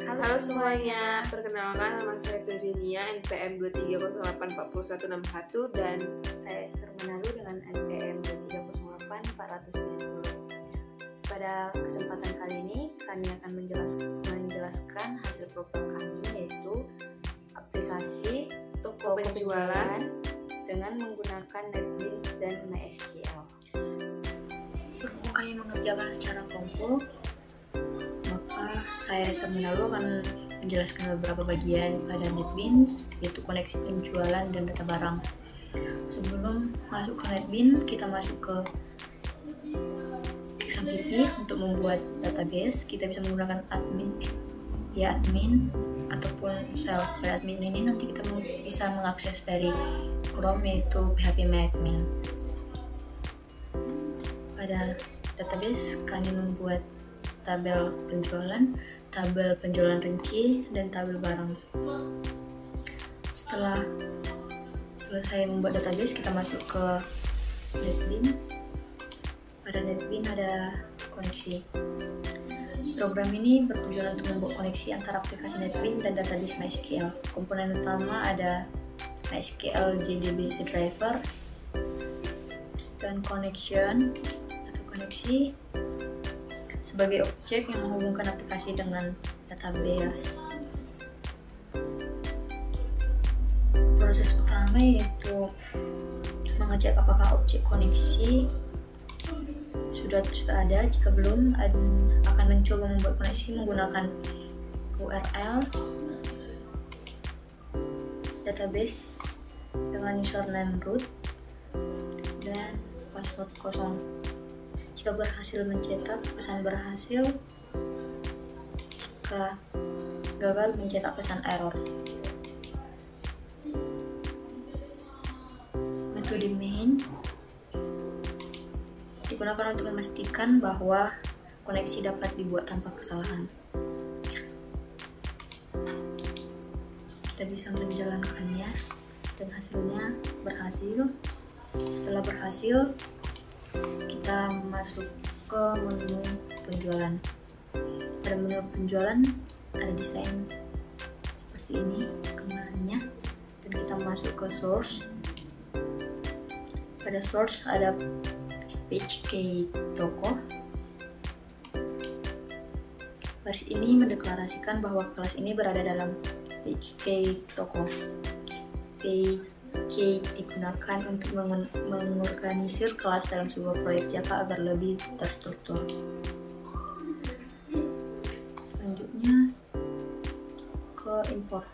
Halo semuanya, perkenalkan nama saya Virginia, NPM 23084161 dan saya Esther Menalu dengan NPM 23084070. Pada kesempatan kali ini kami akan menjelaskan hasil program kami, yaitu aplikasi toko penjualan dengan menggunakan NetBeans dan MySQL. Berhubung kami mengerjakan secara kelompok, maka saya Esther Menalu akan menjelaskan beberapa bagian pada NetBeans, yaitu koneksi penjualan dan data barang. Sebelum masuk ke NetBeans, kita masuk ke XAMPP. Untuk membuat database, kita bisa menggunakan admin ataupun shell. Pada admin ini nanti kita bisa mengakses dari Chrome, yaitu phpMyAdmin. Pada database kami membuat tabel penjualan rinci, dan tabel barang. Setelah selesai membuat database, kita masuk ke NetBeans. Pada NetBeans ada koneksi. Program ini bertujuan untuk membuat koneksi antara aplikasi NetBeans dan database MySQL. Komponen utama ada MySQL JDBC driver dan connection atau koneksi sebagai objek yang menghubungkan aplikasi dengan database. Proses utama yaitu mengecek apakah objek koneksi sudah ada. Jika belum, akan mencoba membuat koneksi menggunakan URL database dengan username root dan password kosong. Jika berhasil mencetak, pesan berhasil. Jika gagal, mencetak pesan error. Metode main digunakan untuk memastikan bahwa koneksi dapat dibuat tanpa kesalahan. Kita bisa menjalankannya dan hasilnya berhasil. Setelah berhasil, kita masuk ke menu penjualan. Pada menu penjualan ada desain seperti ini gambarnya, dan kita masuk ke source. Pada source ada page key toko. Baris ini mendeklarasikan bahwa kelas ini berada dalam page key toko. Page key digunakan untuk mengorganisir kelas dalam sebuah proyek Java agar lebih terstruktur. Selanjutnya ke import.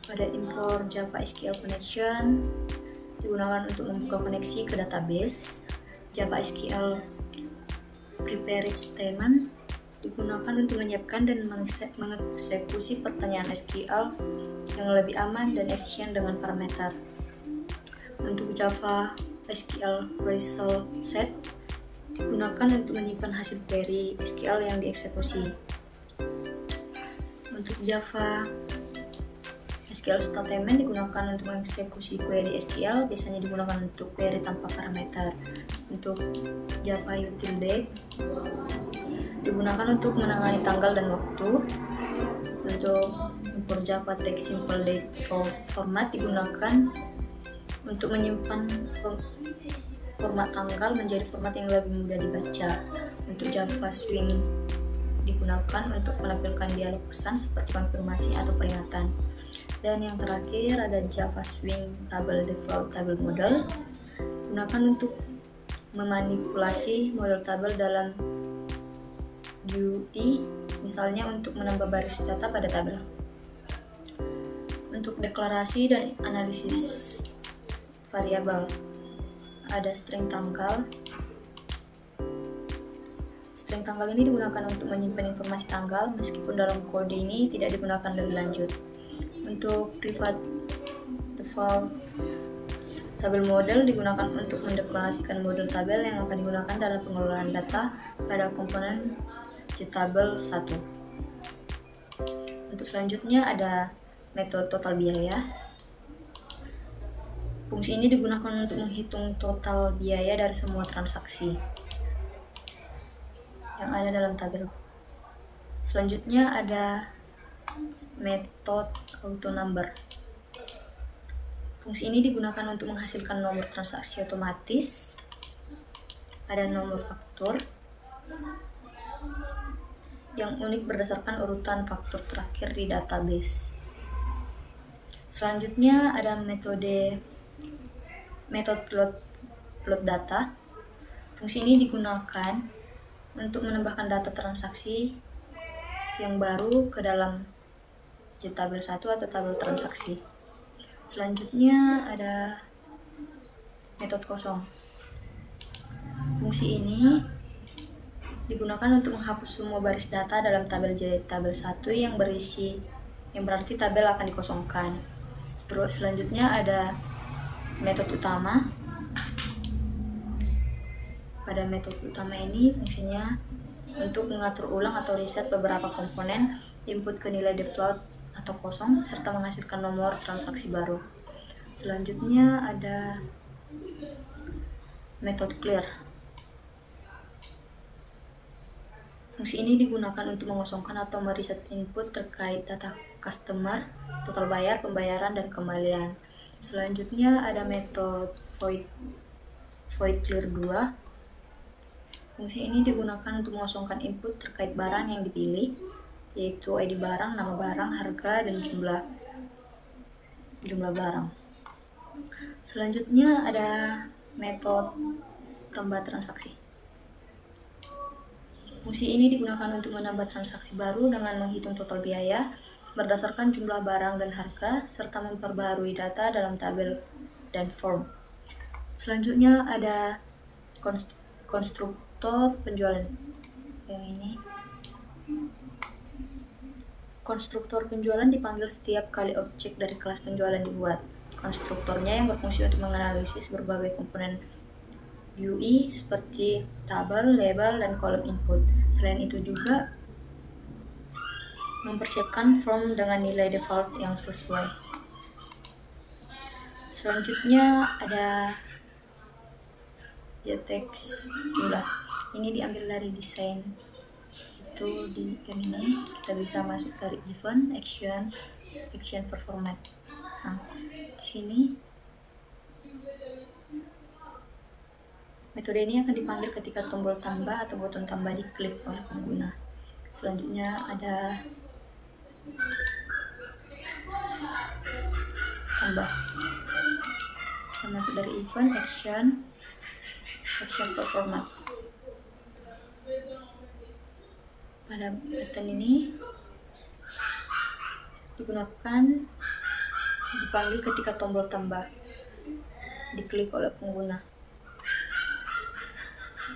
Pada import Java SQL connection digunakan untuk membuka koneksi ke database. Java SQL prepared statement digunakan untuk menyiapkan dan mengeksekusi pertanyaan SQL yang lebih aman dan efisien dengan parameter. Untuk Java SQL result set digunakan untuk menyimpan hasil query SQL yang dieksekusi. Untuk Java SQL statement digunakan untuk mengeksekusi query SQL, biasanya digunakan untuk query tanpa parameter. Untuk Java util date digunakan untuk menangani tanggal dan waktu. Untuk import Java text simple date format digunakan untuk menyimpan format tanggal menjadi format yang lebih mudah dibaca. Untuk Java swing digunakan untuk menampilkan dialog pesan seperti konfirmasi atau peringatan. Dan yang terakhir ada Java Swing Table Default Table Model, digunakan untuk memanipulasi model tabel dalam GUI, misalnya untuk menambah baris data pada tabel. Untuk deklarasi dan analisis variabel, ada string tanggal. String tanggal ini digunakan untuk menyimpan informasi tanggal, meskipun dalam kode ini tidak digunakan lebih lanjut. Untuk private default tabel model digunakan untuk mendeklarasikan model tabel yang akan digunakan dalam pengelolaan data pada komponen JTabel 1. Untuk selanjutnya ada metode total biaya. Fungsi ini digunakan untuk menghitung total biaya dari semua transaksi. yang ada dalam tabel. Selanjutnya ada metode auto number. Fungsi ini digunakan untuk menghasilkan nomor transaksi otomatis. Ada nomor faktur yang unik berdasarkan urutan faktur terakhir di database. Selanjutnya ada metode load data. Fungsi ini digunakan untuk menambahkan data transaksi yang baru ke dalam tabel 1 atau tabel transaksi. Selanjutnya ada metode kosong. Fungsi ini digunakan untuk menghapus semua baris data dalam tabel 1 yang berarti tabel akan dikosongkan. Selanjutnya ada metode utama. Pada metode utama ini fungsinya untuk mengatur ulang atau reset beberapa komponen, input ke nilai default atau kosong, serta menghasilkan nomor transaksi baru. Selanjutnya ada metode clear. Fungsi ini digunakan untuk mengosongkan atau mereset input terkait data customer, total bayar, pembayaran, dan kembalian. Selanjutnya ada metode void clear 2. Fungsi ini digunakan untuk mengosongkan input terkait barang yang dipilih, yaitu ID barang, nama barang, harga, dan jumlah barang. Selanjutnya ada metode tambah transaksi. Fungsi ini digunakan untuk menambah transaksi baru dengan menghitung total biaya berdasarkan jumlah barang dan harga, serta memperbarui data dalam tabel dan form. Selanjutnya ada konstruktor penjualan. Yang ini. Konstruktor penjualan dipanggil setiap kali objek dari kelas penjualan dibuat. Konstruktornya yang berfungsi untuk menganalisis berbagai komponen UI seperti tabel, label, dan kolom input. Selain itu juga mempersiapkan form dengan nilai default yang sesuai. Selanjutnya ada JTEX jumlah. Ini diambil dari desain. Itu di yang ini kita bisa masuk dari event, action per format. Nah, di sini metode ini akan dipanggil ketika tombol tambah atau button tambah diklik oleh pengguna. Selanjutnya ada tambah. Kita masuk dari event, action per format. Pada button ini dipanggil ketika tombol tambah diklik oleh pengguna.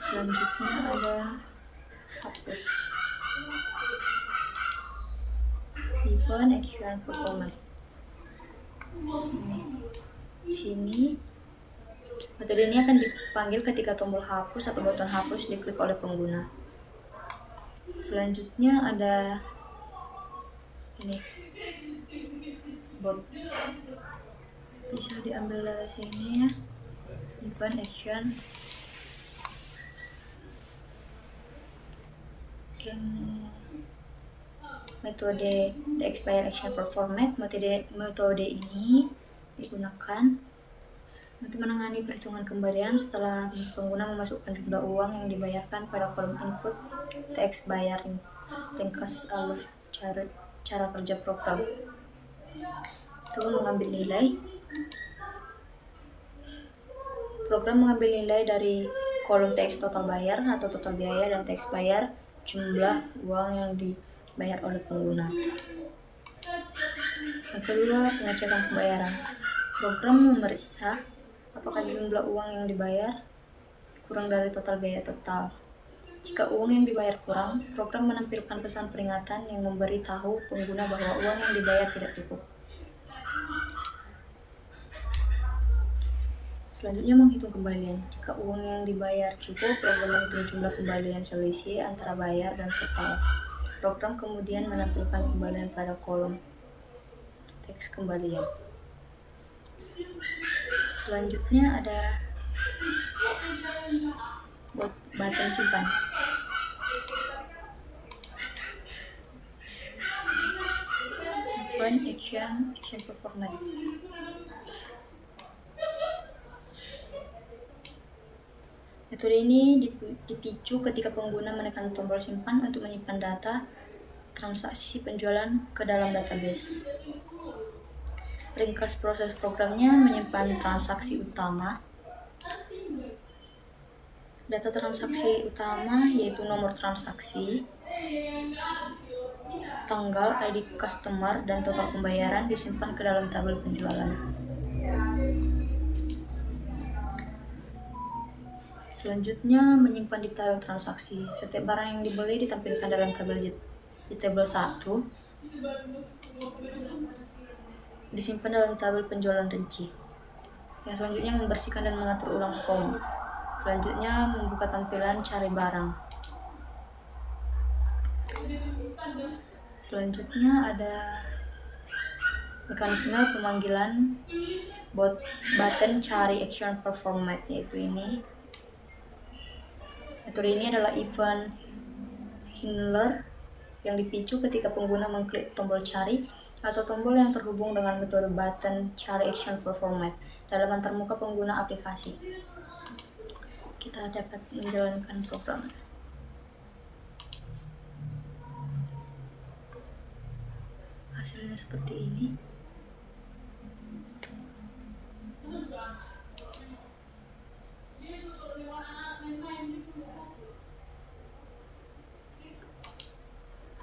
Selanjutnya ada hapus. Event, action, performance. Di sini metode ini akan dipanggil ketika tombol hapus atau button hapus diklik oleh pengguna. Selanjutnya ada ini bot, bisa diambil dari sini ya. Event, action, yang metode text buyer action per format. Metode ini digunakan untuk menangani perhitungan kembalian setelah pengguna memasukkan jumlah uang yang dibayarkan pada kolom input text buyer. Ringkas alur cara kerja program itu mengambil nilai. Program mengambil nilai dari kolom teks total bayar atau total biaya dan teks bayar jumlah uang yang dibayar oleh pengguna. Yang kedua, pengecekan pembayaran. Program memeriksa apakah jumlah uang yang dibayar kurang dari total biaya total. Jika uang yang dibayar kurang, program menampilkan pesan peringatan yang memberi tahu pengguna bahwa uang yang dibayar tidak cukup. Selanjutnya, menghitung kembalian. Jika uang yang dibayar cukup, program menghitung jumlah kembalian selisih antara bayar dan total. Program kemudian menampilkan kembalian pada kolom teks kembalian. Selanjutnya ada button simpan. event action performed. Metode ini dipicu ketika pengguna menekan tombol simpan untuk menyimpan data transaksi penjualan ke dalam database. Ringkas proses programnya menyimpan transaksi utama. Data transaksi utama yaitu nomor transaksi, tanggal, ID customer, dan total pembayaran disimpan ke dalam tabel penjualan. Selanjutnya, menyimpan detail transaksi. Setiap barang yang dibeli ditampilkan dalam tabel di tabel 1, disimpan dalam tabel penjualan rinci. Yang selanjutnya, membersihkan dan mengatur ulang form. Selanjutnya, membuka tampilan cari barang. Selanjutnya ada mekanisme pemanggilan button cari action performed, yaitu ini. Metode ini adalah event handler yang dipicu ketika pengguna mengklik tombol cari atau tombol yang terhubung dengan metode button cari action performed dalam antarmuka pengguna aplikasi. Kita dapat menjalankan program. Hasilnya seperti ini.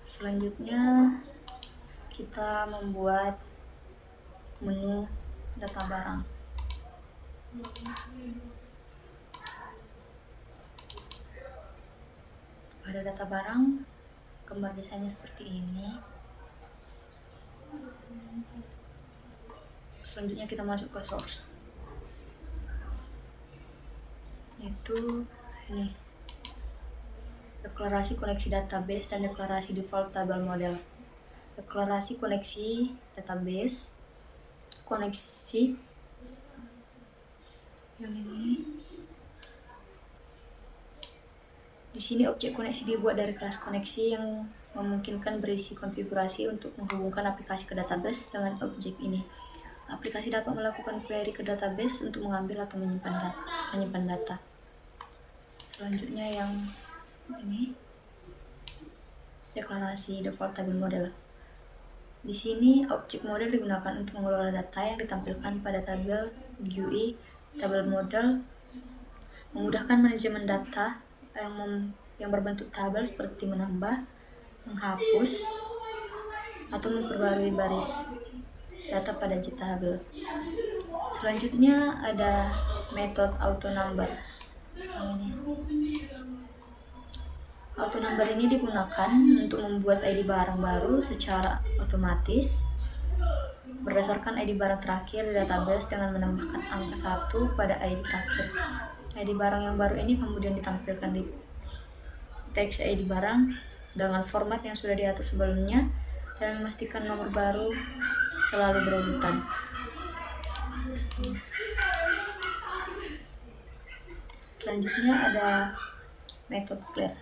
Selanjutnya kita membuat menu data barang. Pada data barang, gambar desainnya seperti ini. Selanjutnya kita masuk ke source, yaitu ini, deklarasi koneksi database dan deklarasi default table model. Deklarasi koneksi database, koneksi yang ini. Di sini objek koneksi dibuat dari kelas koneksi yang memungkinkan berisi konfigurasi untuk menghubungkan aplikasi ke database dengan objek ini. Aplikasi dapat melakukan query ke database untuk mengambil atau menyimpan data. Selanjutnya yang ini, deklarasi default table model. Di sini objek model digunakan untuk mengelola data yang ditampilkan pada tabel GUI. Tabel model memudahkan manajemen data yang berbentuk tabel seperti menambah, menghapus, atau memperbarui baris data pada tabel. Selanjutnya ada metode auto-number. Auto-number ini digunakan untuk membuat ID barang baru secara otomatis berdasarkan ID barang terakhir di database dengan menambahkan angka 1 pada ID terakhir. ID barang yang baru ini kemudian ditampilkan di teks ID barang dengan format yang sudah diatur sebelumnya dan memastikan nomor baru selalu berurutan. Selanjutnya ada metode clear.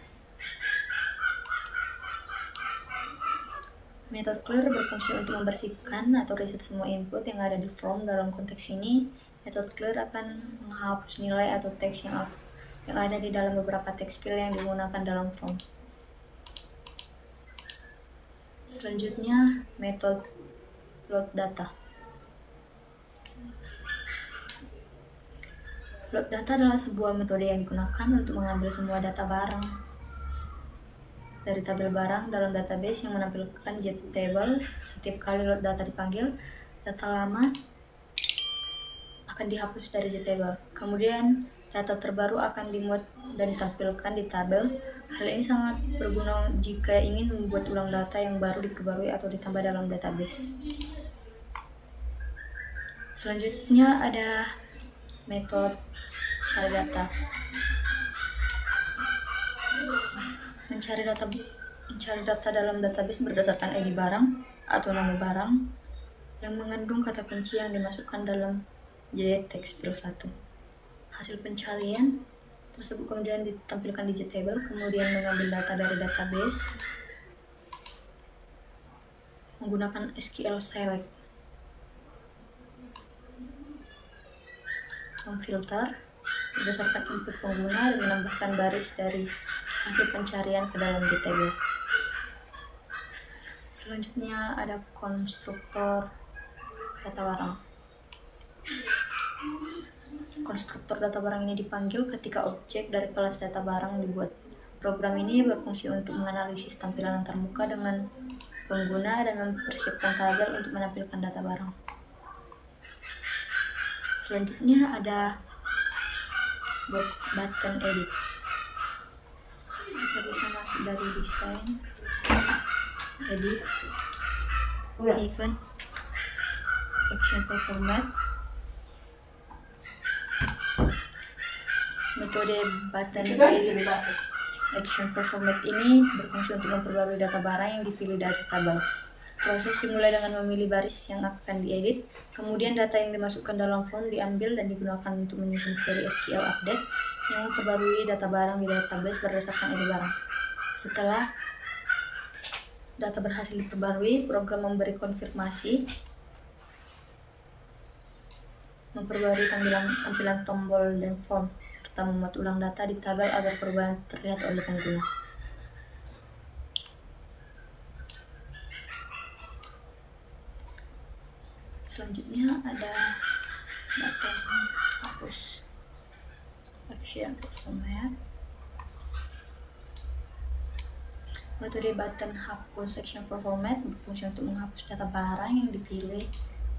Metode clear berfungsi untuk membersihkan atau reset semua input yang ada di form. Dalam konteks ini, metode clear akan menghapus nilai atau teks yang ada di dalam beberapa teks field yang digunakan dalam form. Selanjutnya, metode load data. Load data adalah sebuah metode yang digunakan untuk mengambil semua data barang dari tabel barang dalam database yang menampilkan JTable. Setiap kali load data dipanggil, data lama akan dihapus dari JTable. Kemudian, data terbaru akan dimuat dan ditampilkan di tabel. Hal ini sangat berguna jika ingin membuat ulang data yang baru diperbarui atau ditambah dalam database. Selanjutnya ada metode cari data. Mencari data dalam database berdasarkan ID barang atau nama barang yang mengandung kata kunci yang dimasukkan dalam JText field 1. Hasil pencarian tersebut kemudian ditampilkan di JTable, kemudian mengambil data dari database, menggunakan SQL select, memfilter berdasarkan input pengguna dan menambahkan baris dari hasil pencarian ke dalam JTable. Selanjutnya ada konstruktor data barang. Konstruktor data barang ini dipanggil ketika objek dari kelas data barang dibuat. Program ini berfungsi untuk menganalisis tampilan antarmuka dengan pengguna dan mempersiapkan tabel untuk menampilkan data barang. Selanjutnya ada button edit. Kita bisa masuk dari desain, edit, event, action per format. Metode button edit action per format ini berfungsi untuk memperbarui data barang yang dipilih dari tabel. Proses dimulai dengan memilih baris yang akan diedit, kemudian data yang dimasukkan dalam form diambil dan digunakan untuk menyusun query SQL update yang memperbarui data barang di database berdasarkan ID barang. Setelah data berhasil diperbarui, program memberi konfirmasi, memperbarui tampilan tombol dan form, serta memuat ulang data di tabel agar perubahan terlihat oleh pengguna. Selanjutnya ada button hapus action format. Metode button hapus action format berfungsi untuk menghapus data barang yang dipilih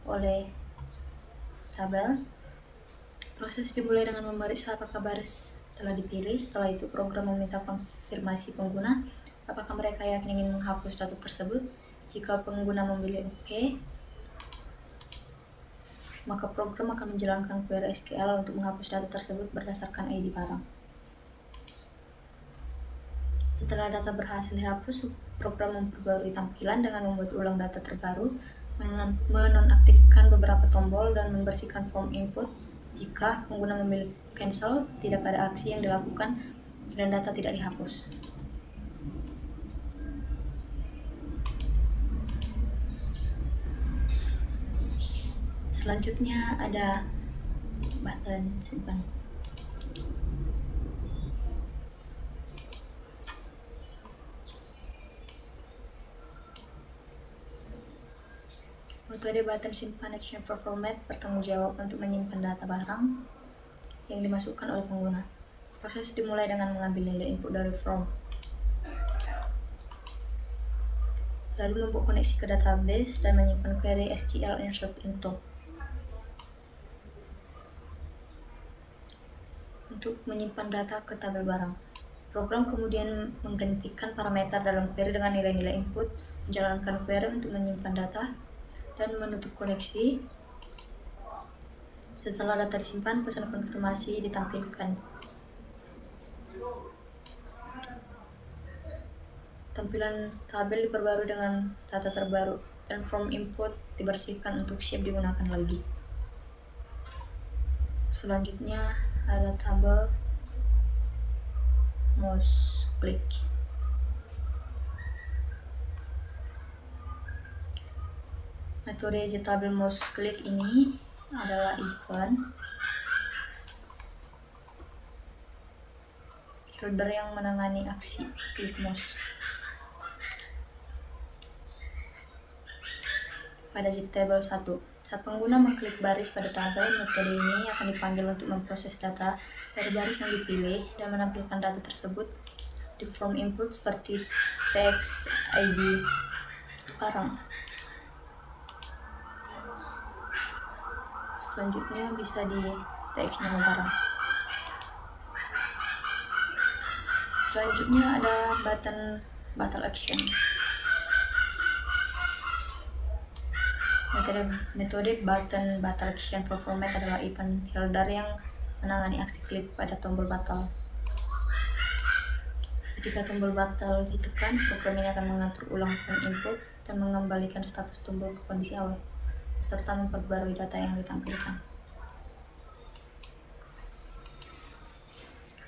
oleh tabel. Proses dimulai dengan membaris apakah baris telah dipilih. Setelah itu program meminta konfirmasi pengguna apakah mereka yakin ingin menghapus data tersebut. Jika pengguna memilih OK, maka program akan menjalankan query SQL untuk menghapus data tersebut berdasarkan ID barang. Setelah data berhasil dihapus, program memperbarui tampilan dengan membuat ulang data terbaru, menonaktifkan beberapa tombol, dan membersihkan form input. Jika pengguna memilih cancel, tidak ada aksi yang dilakukan dan data tidak dihapus. Selanjutnya ada button simpan. Metode button simpan action per format bertanggung jawab untuk menyimpan data barang yang dimasukkan oleh pengguna. Proses dimulai dengan mengambil nilai input dari form, lalu membuat koneksi ke database dan menyimpan query SQL insert into. Untuk menyimpan data ke tabel barang, program kemudian menggantikan parameter dalam query dengan nilai-nilai input, menjalankan query untuk menyimpan data, dan menutup koneksi. Setelah data disimpan, pesan konfirmasi ditampilkan. Tampilan tabel diperbarui dengan data terbaru dan form input dibersihkan untuk siap digunakan lagi. Selanjutnya ada tabel mouse click. Metode tabel mouse click ini adalah event holder yang menangani aksi klik mouse. Pada tabel 1, saat pengguna mengklik baris pada tabel, metode ini akan dipanggil untuk memproses data dari baris yang dipilih dan menampilkan data tersebut di form input seperti teks, ID, barang. Selanjutnya bisa di teks nama barang. Selanjutnya ada button battle action. Metode button battle action per format adalah event holder yang menangani aksi klik pada tombol battle. Ketika tombol battle ditekan, program ini akan mengatur ulang form input dan mengembalikan status tombol ke kondisi awal, serta memperbarui data yang ditampilkan.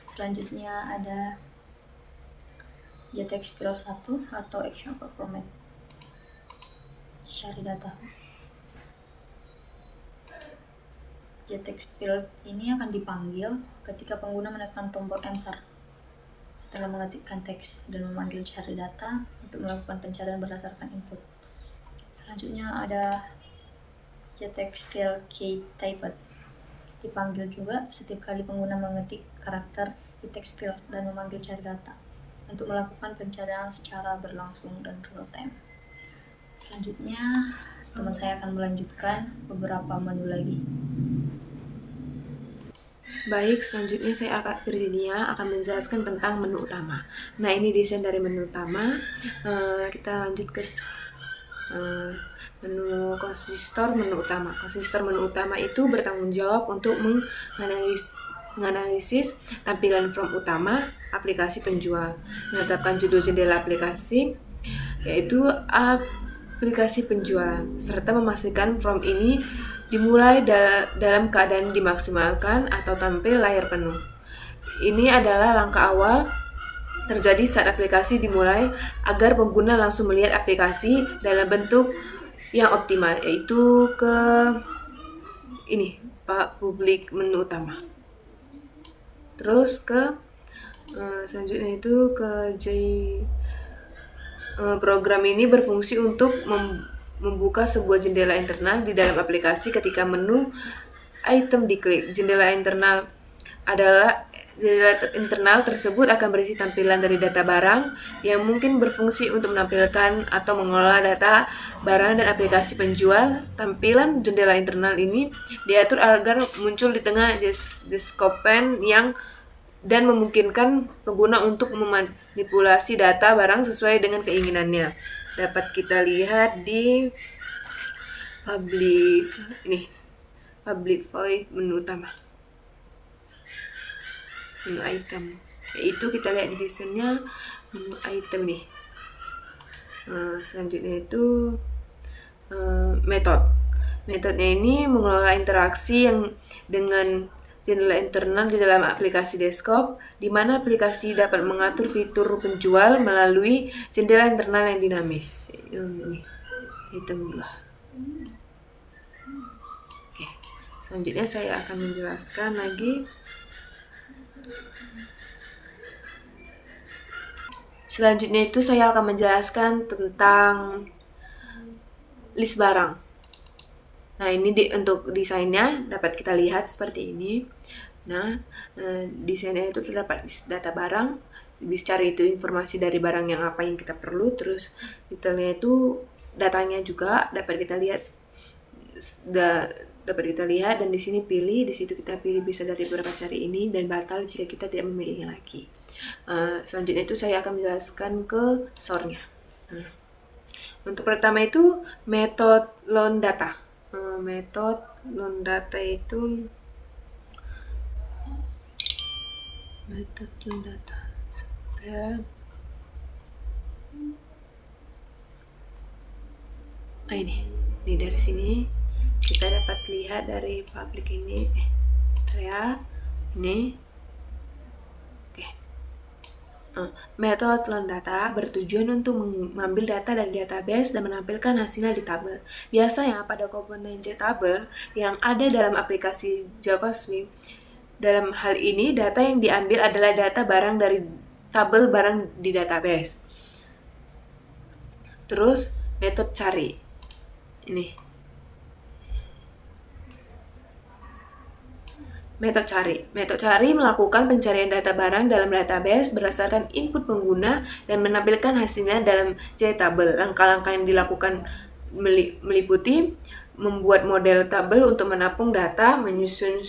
Selanjutnya ada JTextFile 1 atau action per format. cari data. JText field ini akan dipanggil ketika pengguna menekan tombol enter setelah mengetikkan teks dan memanggil cari data untuk melakukan pencarian berdasarkan input. Selanjutnya ada JText field keytyped. Dipanggil juga setiap kali pengguna mengetik karakter di text field dan memanggil cari data untuk melakukan pencarian secara berlangsung dan real time. Selanjutnya, teman saya akan melanjutkan beberapa menu lagi. Baik, selanjutnya Virginia akan menjelaskan tentang menu utama. Nah, ini desain dari menu utama. Kita lanjut ke menu konsistor menu utama. Konsistor menu utama itu bertanggung jawab untuk menganalisis tampilan from utama aplikasi penjual, menetapkan judul jendela aplikasi, yaitu aplikasi penjualan, serta memastikan from ini dimulai dalam keadaan dimaksimalkan atau tampil layar penuh. Ini adalah langkah awal terjadi saat aplikasi dimulai agar pengguna langsung melihat aplikasi dalam bentuk yang optimal, yaitu ke ini publik menu utama. Terus ke selanjutnya itu ke program ini berfungsi untuk membuka sebuah jendela internal di dalam aplikasi ketika menu item diklik. Jendela internal tersebut akan berisi tampilan dari data barang yang mungkin berfungsi untuk menampilkan atau mengelola data barang dan aplikasi penjual. Tampilan jendela internal ini diatur agar muncul di tengah desktop pane dan memungkinkan pengguna untuk memanipulasi data barang sesuai dengan keinginannya. Dapat kita lihat di public void menu utama, menu item, yaitu kita lihat di desainnya menu item nih. Selanjutnya itu metodenya ini mengelola interaksi yang dengan jendela internal di dalam aplikasi desktop, di mana aplikasi dapat mengatur fitur penjual melalui jendela internal yang dinamis. Item 2. Oke, selanjutnya saya akan menjelaskan lagi. Selanjutnya itu saya akan menjelaskan tentang list barang. Nah, ini untuk desainnya dapat kita lihat seperti ini. Nah, desainnya itu terdapat data barang, bisa cari itu informasi dari barang yang apa yang kita perlu, terus detailnya itu datanya juga dapat kita lihat dan di sini pilih, di situ kita pilih bisa dari beberapa cari ini dan batal jika kita tidak memilihnya lagi. Selanjutnya itu saya akan menjelaskan ke source-nya. Untuk pertama itu metode loan data. Metode loan data itu ini dari sini kita dapat lihat dari public ini ini. Metode loan data bertujuan untuk mengambil data dari database dan menampilkan hasilnya di tabel. Biasanya pada komponen JTabel yang ada dalam aplikasi JavaScript. Dalam hal ini, data yang diambil adalah data barang dari tabel barang di database. Terus metode cari. Ini. Metode cari melakukan pencarian data barang dalam database berdasarkan input pengguna dan menampilkan hasilnya dalam JTabel. Langkah-langkah yang dilakukan meliputi membuat model tabel untuk menampung data, menyusun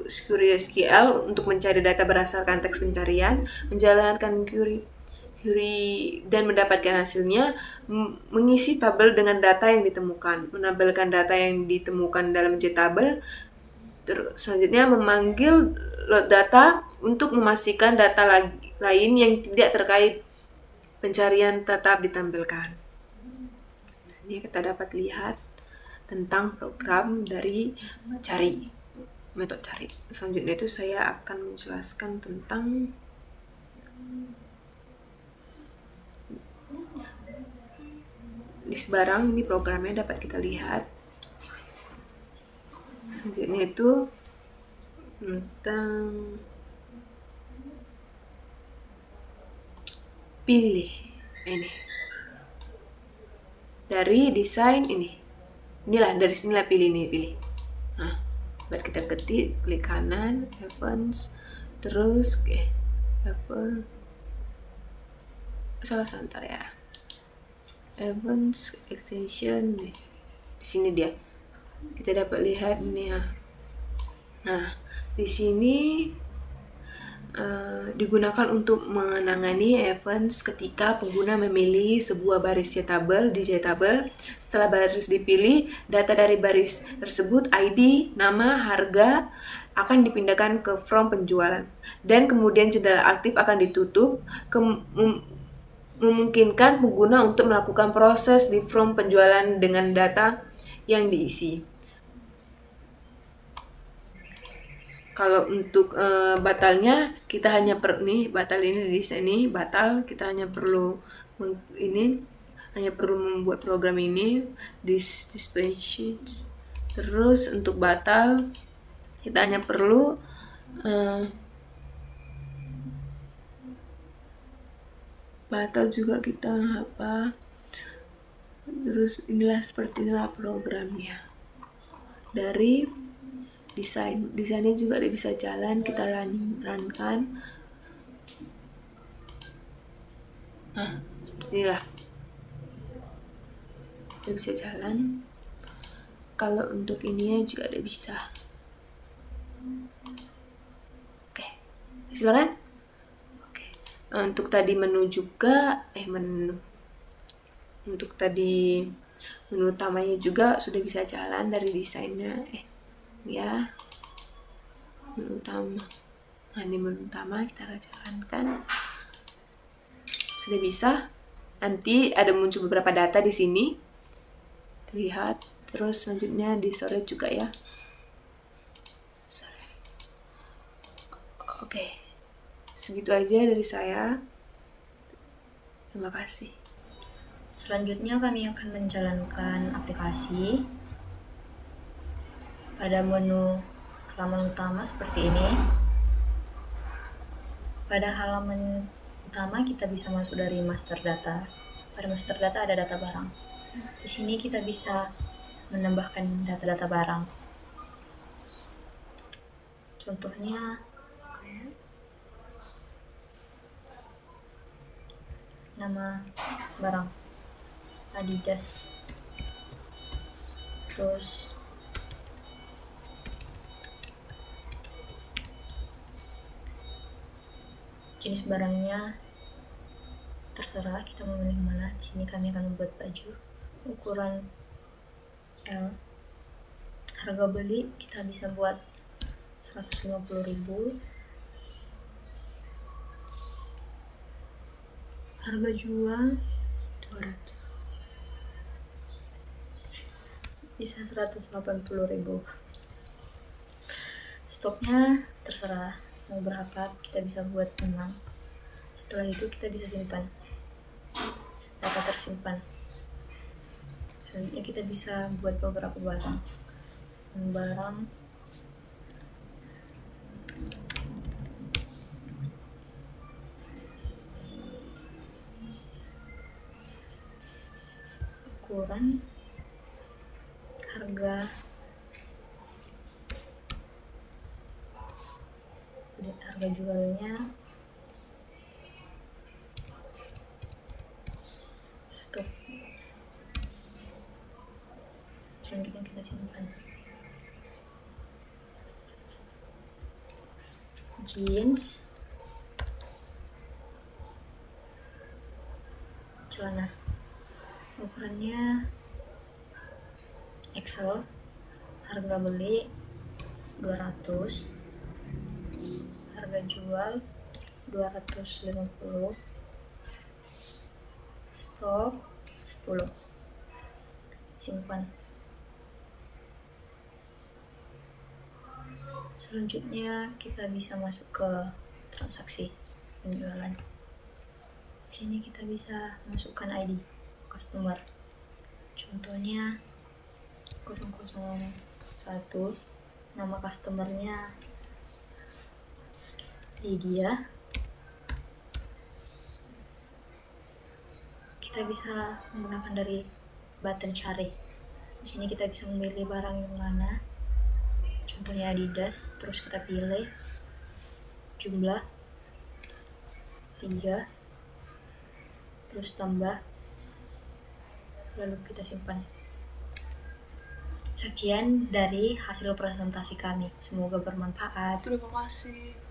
query SQL untuk mencari data berdasarkan teks pencarian, menjalankan query dan mendapatkan hasilnya, mengisi tabel dengan data yang ditemukan, menampilkan data yang ditemukan dalam JTabel. Selanjutnya memanggil load data untuk memastikan data lain yang tidak terkait pencarian tetap ditampilkan. Di sini kita dapat lihat tentang program dari metode cari. Selanjutnya itu saya akan menjelaskan tentang list barang, ini programnya dapat kita lihat. Selanjutnya itu tentang pilih ini dari desain inilah dari sinilah pilih. Nah, buat kita ketik, klik kanan, events, terus event, salah sebentar ya, events extension nih, di sini dia kita dapat lihat ini ya. Nah, di sini digunakan untuk menangani events ketika pengguna memilih sebuah baris JTable di JTable. Setelah baris dipilih, data dari baris tersebut, ID, nama, harga, akan dipindahkan ke form penjualan. Dan kemudian jendela aktif akan ditutup, memungkinkan pengguna untuk melakukan proses di form penjualan dengan data yang diisi. Kalau untuk batalnya, kita hanya batal ini di sini, batal, kita hanya perlu membuat program ini dispensions. Terus untuk batal kita hanya perlu batal juga kita apa. Terus inilah programnya. Dari desainnya juga dia bisa jalan, kita runkan. Nah, seperti inilah dia bisa jalan. Kalau untuk ininya juga dia bisa. Oke, silakan. Oke, untuk tadi menu juga untuk tadi menu utamanya juga sudah bisa jalan dari desainnya. Ya, menu utama. Nah, ini menu utama kita jalankan. Sudah bisa. Nanti ada muncul beberapa data di sini. Terlihat. Terus selanjutnya di storage juga ya. Oke. Segitu aja dari saya. Terima kasih. Selanjutnya kami akan menjalankan aplikasi. Pada menu halaman utama seperti ini. Pada halaman utama kita bisa masuk dari master data. Pada master data ada data barang. Di sini kita bisa menambahkan data-data barang. Contohnya nama barang Adidas. Terus jenis barangnya terserah kita mau memilih mana. Di sini kami akan membuat baju ukuran L. Harga beli kita bisa buat 150.000. Harga jual 200. Bisa 180.000. Stoknya terserah mau berapa, kita bisa buat 6. Setelah itu kita bisa simpan, data tersimpan. Selanjutnya kita bisa buat beberapa barang ukuran, harga jualnya, stok. Selanjutnya kita simpan. Jeans, celana, ukurannya XL, harga beli 200, harga jual 250, stok 10, simpan. Selanjutnya kita bisa masuk ke transaksi penjualan. Di sini kita bisa masukkan ID customer. Contohnya 001, nama customernya Lydia. Kita bisa menggunakan dari button cari. Di sini kita bisa memilih barang yang mana. Contohnya Adidas, terus kita pilih jumlah 3, terus tambah, lalu kita simpan. Sekian dari hasil presentasi kami, semoga bermanfaat. Terima kasih.